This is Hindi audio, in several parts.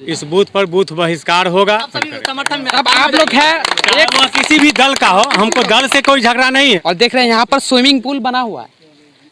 इस बूथ पर बूथ बहिष्कार होगा। समर्थन में अब आप लोग है एक वह किसी भी दल का हो, हमको दल से कोई झगड़ा नहीं है। और देख रहे हैं यहाँ पर स्विमिंग पूल बना हुआ है।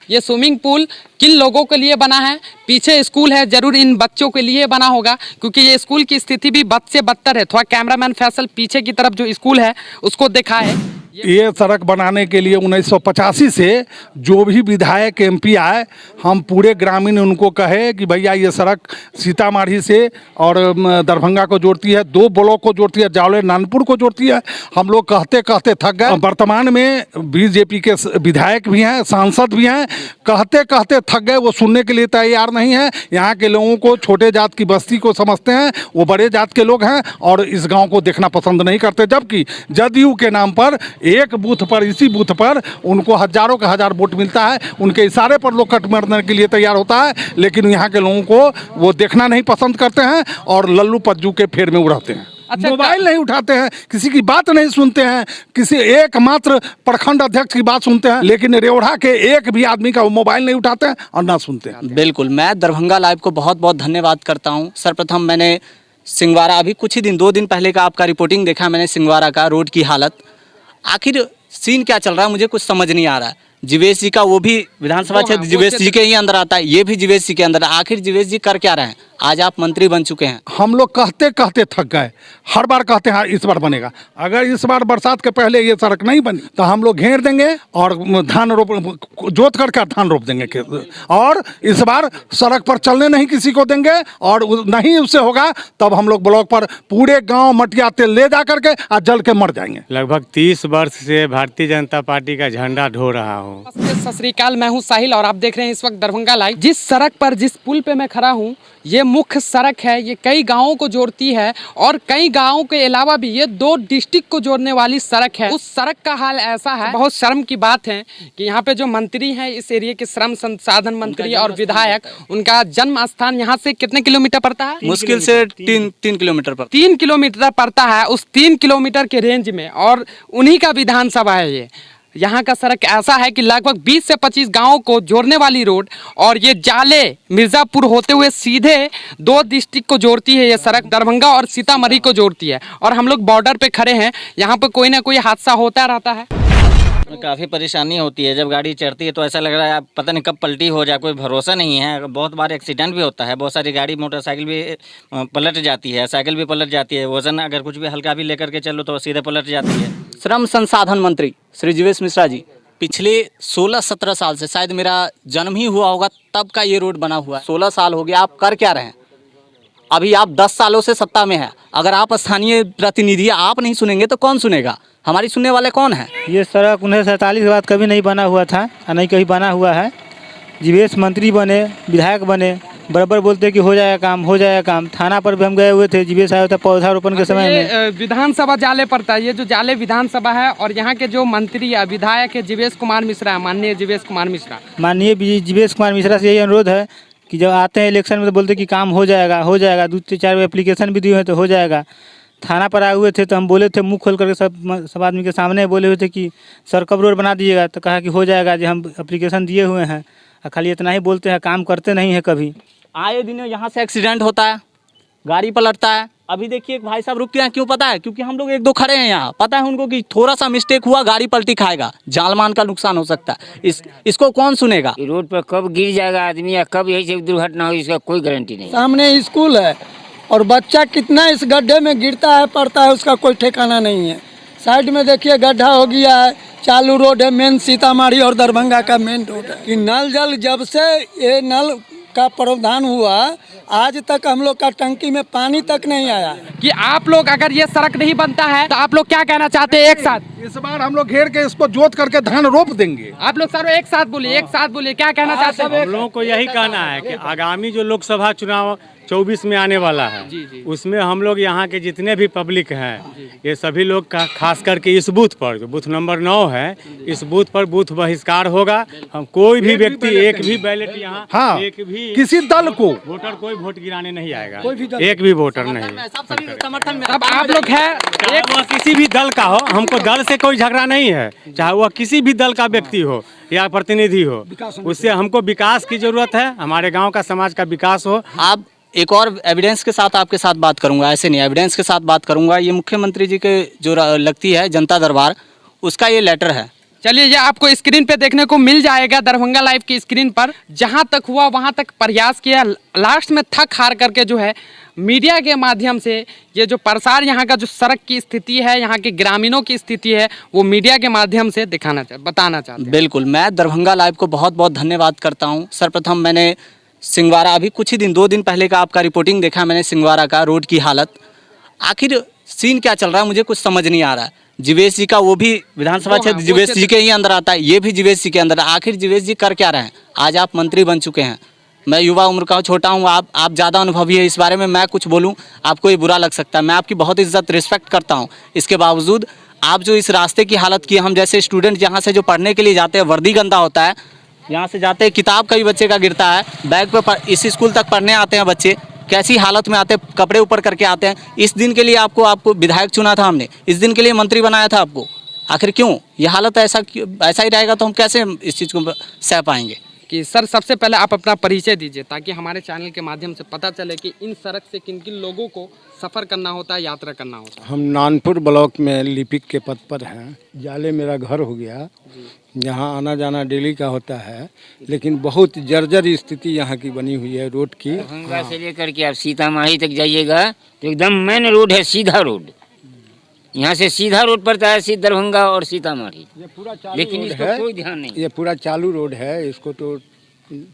ये स्विमिंग पूल किन लोगों के लिए बना है? पीछे स्कूल है, जरूर इन बच्चों के लिए बना होगा, क्योंकि ये स्कूल की स्थिति भी बद से बदतर है। थोड़ा कैमरामैन फैसल पीछे की तरफ जो स्कूल है उसको दिखाए। ये सड़क बनाने के लिए 1985 से जो भी विधायक एमपी आए, हम पूरे ग्रामीण उनको कहे कि भैया ये सड़क सीतामढ़ी से और दरभंगा को जोड़ती है, 2 ब्लॉक को जोड़ती है, जावले नानपुर को जोड़ती है। हम लोग कहते कहते थक गए। वर्तमान में बीजेपी के विधायक भी हैं, सांसद भी हैं, कहते कहते थक गए। वो सुनने के लिए तैयार नहीं है। यहाँ के लोगों को छोटे जात की बस्ती को समझते हैं, वो बड़े जात के लोग हैं और इस गाँव को देखना पसंद नहीं करते। जबकि जदयू के नाम पर एक बूथ पर, इसी बूथ पर उनको हजारों का हजार वोट मिलता है। उनके इशारे पर लोग कट मारने के लिए तैयार होता है, लेकिन यहाँ के लोगों को वो देखना नहीं पसंद करते हैं और लल्लू पज्जू के फेर में उड़ाते हैं। अच्छा, मोबाइल नहीं उठाते हैं, किसी की बात नहीं सुनते हैं, किसी एकमात्र प्रखंड अध्यक्ष की बात सुनते हैं, लेकिन रेवढ़ा के एक भी आदमी का वो मोबाइल नहीं उठाते हैं और ना सुनते हैं। बिल्कुल, मैं दरभंगा लाइव को बहुत बहुत धन्यवाद करता हूं। सर्वप्रथम मैंने सिंगवारा, अभी कुछ ही दिन 2 दिन पहले का आपका रिपोर्टिंग देखा मैंने सिंगवारा का, रोड की हालत। आखिर सीन क्या चल रहा है मुझे कुछ समझ नहीं आ रहा है। जीवेश जी का वो भी विधानसभा क्षेत्र जीवेश जी के ही अंदर आता है, ये भी जीवेश जी के अंदर। आखिर जीवेश जी कर क्या रहे हैं? आज आप मंत्री बन चुके हैं। हम लोग कहते कहते थक गए। हर बार कहते हैं इस बार बनेगा। अगर इस बार बरसात के पहले ये सड़क नहीं बनी तो हम लोग घेर देंगे और धान रोप जोत करके धान रोप देंगे और इस बार सड़क पर चलने नहीं किसी को देंगे। और नहीं उससे होगा तब हम लोग ब्लॉक पर पूरे गांव मटिया तेल ले जा करके और जल के मर जाएंगे। लगभग 30 वर्ष से भारतीय जनता पार्टी का झंडा ढो रहा हूँ। सत श्री अकाल, मैं हूं साहिल और आप देख रहे हैं इस वक्त दरभंगा लाइव। जिस सड़क पर, जिस पुल पे मैं खड़ा हूं, ये मुख्य सड़क है। ये कई गांवों को जोड़ती है और कई गांवों के अलावा भी ये 2 डिस्ट्रिक्ट को जोड़ने वाली सड़क है। उस सड़क का हाल ऐसा है, बहुत शर्म की बात है कि यहाँ पे जो मंत्री हैं इस एरिया के, श्रम संसाधन मंत्री और विधायक, उनका जन्म स्थान यहाँ से कितने किलोमीटर पड़ता है? मुश्किल से 3 किलोमीटर पर 3 किलोमीटर पड़ता है। उस 3 किलोमीटर के रेंज में और उन्हीं का विधानसभा है ये। यहाँ का सड़क ऐसा है कि लगभग 20 से 25 गांवों को जोड़ने वाली रोड, और ये जाले मिर्जापुर होते हुए सीधे 2 डिस्ट्रिक्ट को जोड़ती है। ये सड़क दरभंगा और सीतामढ़ी को जोड़ती है। और हम लोग बॉर्डर पे खड़े हैं, यहाँ पे कोई ना कोई हादसा होता रहता है। काफ़ी परेशानी होती है। जब गाड़ी चढ़ती है तो ऐसा लग रहा है पता नहीं कब पलटी हो जाए, कोई भरोसा नहीं है। बहुत बार एक्सीडेंट भी होता है, बहुत सारी गाड़ी मोटरसाइकिल भी पलट जाती है, साइकिल भी पलट जाती है। वजन अगर कुछ भी हल्का भी लेकर के चलो तो सीधे पलट जाती है। श्रम संसाधन मंत्री श्री जीवेश मिश्रा जी, पिछले 16-17 साल से, शायद मेरा जन्म ही हुआ होगा तब का ये रोड बना हुआ है। 16 साल हो गया, आप कर क्या रहे हैं? अभी आप 10 सालों से सत्ता में है। अगर आप स्थानीय प्रतिनिधि, आप नहीं सुनेंगे तो कौन सुनेगा? हमारी सुनने वाले कौन है? ये सड़क 1947 के बाद कभी नहीं बना हुआ था और नहीं कहीं बना हुआ है। जीवेश मंत्री बने, विधायक बने, बराबर बोलते कि हो जाएगा काम, हो जाएगा काम। थाना पर भी हम गए हुए थे, जीवेश आया था पौधारोपण के समय में। विधानसभा जाले पड़ता है, ये जो जाले विधानसभा है, और यहाँ के जो मंत्री या विधायक है जीवेश कुमार मिश्रा, माननीय जीवेश कुमार मिश्रा। माननीय जीवेश कुमार मिश्रा से यही अनुरोध है कि जब आते हैं इलेक्शन में तो बोलते कि काम हो जाएगा, हो जाएगा। 2 से 4 एप्लीकेशन भी दिए हैं तो हो जाएगा। थाना पर आए हुए थे तो हम बोले थे, मुंह खोल करके सब आदमी के सामने बोले हुए थे कि सर कब रोड बना दीजिएगा, तो कहा कि हो जाएगा जी, हम एप्लीकेशन दिए हुए हैं। खाली इतना ही बोलते हैं, काम करते नहीं है कभी। आए दिनों यहाँ से एक्सीडेंट होता है, गाड़ी पलटता है। अभी देखिए भाई साहब रुक गए हैं, क्यों पता है? क्योंकि हम लोग 1-2 खड़े हैं यहाँ। पता है उनको कि थोड़ा सा मिस्टेक हुआ, गाड़ी पलटी खाएगा, जान-माल का नुकसान हो सकता है। इसको कौन सुनेगा? रोड पर कब गिर जाएगा आदमी या कब यही से दुर्घटना हो, इसका कोई गारंटी नहीं। सामने स्कूल है और बच्चा कितना इस गड्ढे में गिरता है, पड़ता है, उसका कोई ठिकाना नहीं है। साइड में देखिए गड्ढा हो गया है। चालू रोड है, मेन सीतामढ़ी और दरभंगा का मेन रोड है। कि नल जल, जब से ये नल का प्रावधान हुआ आज तक हम लोग का टंकी में पानी तक नहीं आया। कि आप लोग अगर ये सड़क नहीं बनता है तो आप लोग क्या कहना चाहते हैं? एक साथ इस बार हम लोग घेर के इसको जोत करके धान रोप देंगे। आप लोग सर एक साथ बोलिए, एक साथ बोलिए, क्या कहना चाहते हैं? हम लोगों को यही कहना है कि आगामी जो लोकसभा चुनाव 24 में आने वाला है, उसमें हम लोग यहाँ के जितने भी पब्लिक हैं, ये सभी लोग का खास करके इस बूथ पर, जो बूथ नंबर 9 है, इस बूथ पर बूथ बहिष्कार होगा। हम कोई भी व्यक्ति, एक भी बैलेट यहाँ, हाँ, एक भी किसी दल को वोटर, कोई वोट गिराने नहीं आएगा, एक भी वोटर नहीं। समर्थन में अब आप लोग है, चाहे वह किसी भी दल का हो, हमको दल से कोई झगड़ा नहीं है। चाहे वह किसी भी दल का व्यक्ति हो या प्रतिनिधि हो, उससे हमको विकास की जरूरत है। हमारे गाँव का, समाज का विकास हो। आप एक और एविडेंस के साथ आपके साथ बात करूंगा, ऐसे नहीं, एविडेंस के साथ बात करूंगा। ये मुख्यमंत्री जी के जो लगती है जनता दरबार, उसका ये लेटर है। चलिए, ये आपको स्क्रीन पे देखने को मिल जाएगा दरभंगा लाइव की स्क्रीन पर। जहां तक हुआ वहां तक प्रयास किया, लास्ट में थक हार करके जो है मीडिया के माध्यम से ये जो प्रसार, यहाँ का जो सड़क की स्थिति है, यहाँ के ग्रामीणों की स्थिति है, वो मीडिया के माध्यम से बताना चाहते हैं। बिल्कुल, मैं दरभंगा लाइव को बहुत बहुत धन्यवाद करता हूँ। सर्वप्रथम मैंने सिंगवारा, अभी कुछ ही दिन 2 दिन पहले का आपका रिपोर्टिंग देखा मैंने, सिंगवारा का रोड की हालत। आखिर सीन क्या चल रहा है मुझे कुछ समझ नहीं आ रहा है। जीवेश जी का वो भी विधानसभा क्षेत्र जीवेश जी के ही अंदर आता है, ये भी जीवेश जी के अंदर। आखिर जीवेश जी कर क्या रहे हैं? आज आप मंत्री बन चुके हैं, मैं युवा उम्र का छोटा हूँ, आप ज़्यादा अनुभवी है। इस बारे में मैं कुछ बोलूँ आपको ये बुरा लग सकता है। मैं आपकी बहुत इज्जत रिस्पेक्ट करता हूँ, इसके बावजूद आप जो इस रास्ते की हालत की, हम जैसे स्टूडेंट यहाँ से जो पढ़ने के लिए जाते हैं, वर्दी गंदा होता है, यहाँ से जाते हैं किताब कई बच्चे का गिरता है, बैग पे इस स्कूल तक पढ़ने आते हैं बच्चे, कैसी हालत में आते हैं, कपड़े ऊपर करके आते हैं। इस दिन के लिए आपको विधायक चुना था हमने, इस दिन के लिए मंत्री बनाया था आपको। आखिर क्यों ये हालत ऐसा ही रहेगा तो हम कैसे इस चीज़ को सह पाएंगे? कि सर, सबसे पहले आप अपना परिचय दीजिए ताकि हमारे चैनल के माध्यम से पता चले कि इन सड़क से किन किन लोगों को सफ़र करना होता है, यात्रा करना होता है। हम नानपुर ब्लॉक में लिपिक के पद पर हैं। जाले मेरा घर हो गया, यहाँ आना जाना डेली का होता है, लेकिन बहुत जर्जर स्थिति यहाँ की बनी हुई है रोड की। दरभंगा से लेकर के आप सीतामढ़ी तक जाइएगा तो एकदम मेन रोड है, सीधा रोड। यहाँ से सीधा रोड पड़ता है दरभंगा और सीतामढ़ी, लेकिन इसका कोई ध्यान नहीं। ये पूरा चालू रोड है, इसको तो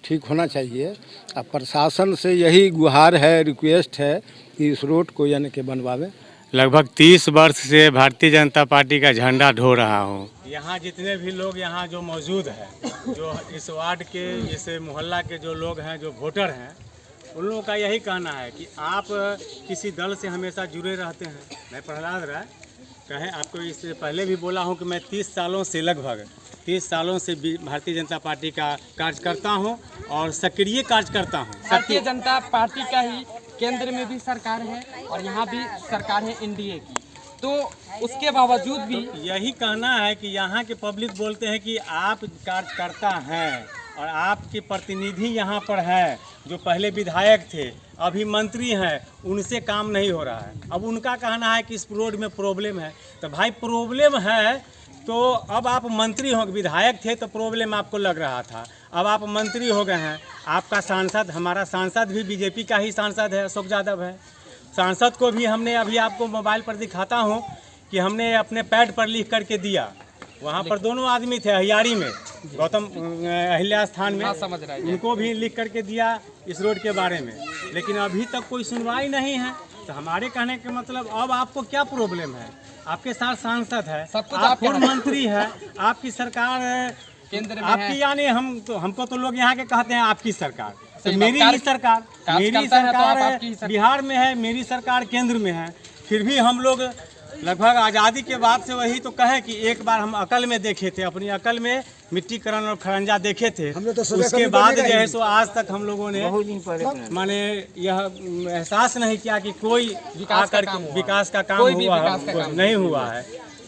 ठीक होना चाहिए। अब प्रशासन से यही गुहार है, रिक्वेस्ट है कि इस रोड को यानी कि बनवावे। लगभग 30 वर्ष से भारतीय जनता पार्टी का झंडा ढो रहा हूँ। यहाँ जितने भी लोग यहाँ जो मौजूद हैं, जो इस वार्ड के, इस मोहल्ला के जो लोग हैं, जो वोटर हैं, उन लोगों का यही कहना है कि आप किसी दल से हमेशा जुड़े रहते हैं। मैं प्रहलाद राय कहें, आपको इससे पहले भी बोला हूं कि मैं 30 सालों से, लगभग 30 सालों से भारतीय जनता पार्टी का कार्य करता हूं और सक्रिय कार्य करता हूं। भारतीय जनता पार्टी का ही केंद्र में भी सरकार है और यहाँ भी सरकार है एनडीए की, तो उसके बावजूद भी यही कहना है कि यहाँ के पब्लिक बोलते हैं कि आप कार्यकर्ता हैं और आपके प्रतिनिधि यहाँ पर है, जो पहले विधायक थे, अभी मंत्री हैं, उनसे काम नहीं हो रहा है। अब उनका कहना है कि इस रोड में प्रॉब्लम है। तो भाई प्रॉब्लम है तो अब आप मंत्री हो, विधायक थे तो प्रॉब्लम आपको लग रहा था, अब आप मंत्री हो गए हैं। आपका सांसद, हमारा सांसद भी बीजेपी का ही सांसद है, अशोक यादव है। सांसद को भी हमने अभी आपको मोबाइल पर दिखाता हूँ कि हमने अपने पैड पर लिख करके दिया। वहाँ पर दोनों आदमी थे हरियारी में, गौतम अहिल्या स्थान में, समझ रहा है, उनको भी लिख करके दिया इस रोड के बारे में, लेकिन अभी तक कोई सुनवाई नहीं है। तो हमारे कहने के मतलब, अब आपको क्या प्रॉब्लम है? आपके साथ सांसद है, आप खुद मंत्री है, आपकी सरकार केंद्र में आपकी, यानी हमको तो लोग यहाँ के कहते हैं आपकी सरकार, तो मेरी ही सरकार, मेरी सरकार बिहार में है, मेरी सरकार केंद्र में है। फिर भी हम लोग लगभग आज़ादी के बाद से वही तो कहें कि एक बार हम अकल में देखे थे, अपनी अकल में मिट्टीकरण और खरंजा देखे थे, तो उसके बाद जो है सो आज तक हम लोगों ने माने यह एहसास नहीं किया कि कोई विकास का काम नहीं हुआ है।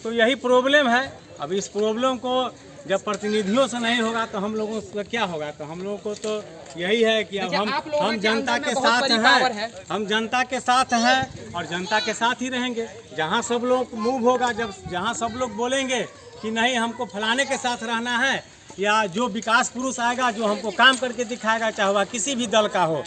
तो यही प्रॉब्लम है। अब इस प्रॉब्लम को जब प्रतिनिधियों से नहीं होगा तो हम लोगों से क्या होगा? तो हम लोगों को तो यही है कि अब हम जनता के साथ हैं, हम जनता के साथ हैं और जनता के साथ ही रहेंगे। जहां सब लोग मूव होगा, जहां सब लोग बोलेंगे कि नहीं हमको फलाने के साथ रहना है, या जो विकास पुरुष आएगा जो हमको काम करके दिखाएगा, चाहे वह किसी भी दल का हो,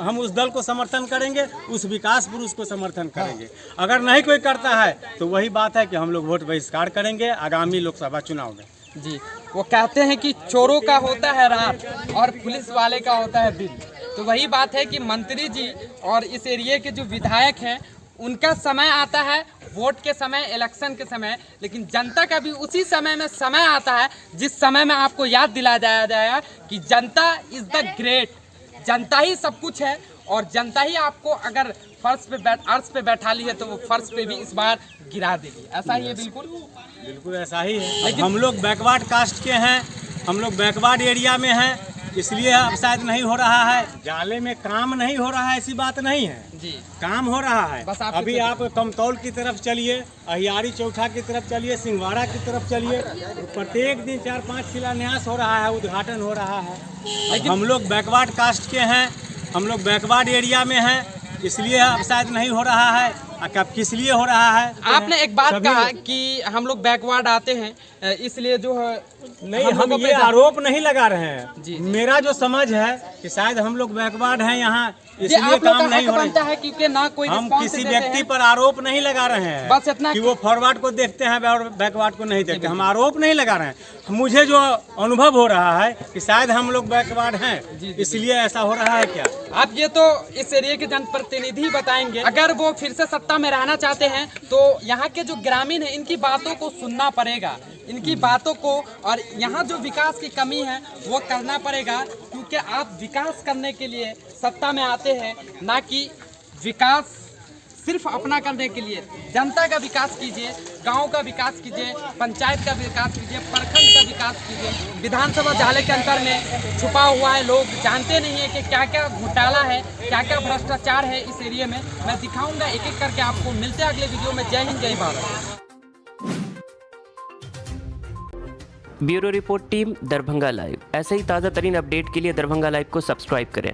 हम उस दल को समर्थन करेंगे, उस विकास पुरुष को समर्थन करेंगे। अगर नहीं कोई करता है तो वही बात है कि हम लोग वोट बहिष्कार करेंगे आगामी लोकसभा चुनाव में। जी, वो कहते हैं कि चोरों का होता है रात और पुलिस वाले का होता है दिन। तो वही बात है कि मंत्री जी और इस एरिया के जो विधायक हैं, उनका समय आता है वोट के समय, इलेक्शन के समय, लेकिन जनता का भी उसी समय में समय आता है जिस समय में आपको याद दिलाया जाएगा कि जनता इज द ग्रेट, जनता ही सब कुछ है और जनता ही आपको अगर अर्श पे बैठा ली है तो वो फर्श पे भी इस बार गिरा देगी। ऐसा ही है? बिल्कुल ऐसा ही है। हम लोग बैकवर्ड कास्ट के हैं, हम लोग बैकवर्ड एरिया में हैं, इसलिए अब शायद नहीं हो रहा है। जाले में काम नहीं हो रहा है ऐसी बात नहीं है जी, काम हो रहा है। अभी आप कमतौल की तरफ चलिए, अहियारी चौथा की तरफ चलिए, सिंहवाड़ा की तरफ चलिए, प्रत्येक दिन 4-5 शिलान्यास हो रहा है, उद्घाटन हो रहा है। हम लोग बैकवर्ड कास्ट के हैं, हम लोग बैकवर्ड एरिया में हैं, इसलिए अब शायद नहीं हो रहा है। कब किस लिए हो रहा है? आपने एक बात कहा कि हम लोग बैकवर्ड आते हैं इसलिए जो है नहीं, हम ये आरोप नहीं लगा रहे हैं। मेरा जो समझ है कि शायद हम लोग बैकवर्ड हैं यहाँ, इसलिए काम नहीं हो रहा है, क्योंकि ना कोई हम किसी व्यक्ति पर आरोप नहीं लगा रहे हैं, बस इतना कि वो फॉरवर्ड को देखते हैं और बैकवर्ड को नहीं देखते। हम आरोप नहीं लगा रहे हैं। मुझे जो अनुभव हो रहा है कि शायद हम लोग बैकवर्ड हैं, इसलिए ऐसा हो रहा है। क्या आप ये तो इस एरिया के जनप्रतिनिधि बताएंगे। अगर वो फिर से सत्ता में रहना चाहते हैं तो यहाँ के जो ग्रामीण हैं इनकी बातों को सुनना पड़ेगा, इनकी बातों को, और यहाँ जो विकास की कमी है वो करना पड़ेगा, क्योंकि आप विकास करने के लिए सत्ता में आते हैं, ना कि विकास सिर्फ अपना करने के लिए। जनता का विकास कीजिए, गांव का विकास कीजिए, पंचायत का विकास कीजिए, प्रखंड का विकास कीजिए। विधानसभा जाले के अंदर में छुपा हुआ है, लोग जानते नहीं है कि क्या क्या घोटाला है, क्या क्या भ्रष्टाचार है इस एरिया में। मैं दिखाऊंगा एक एक करके आपको। मिलते हैं अगले वीडियो में। जय हिंद, जय Bharat. Bureau report team, Darbhanga live. ऐसे ही ताज़ा तरीन अपडेट के लिए दरभंगा लाइव को सब्सक्राइब करें।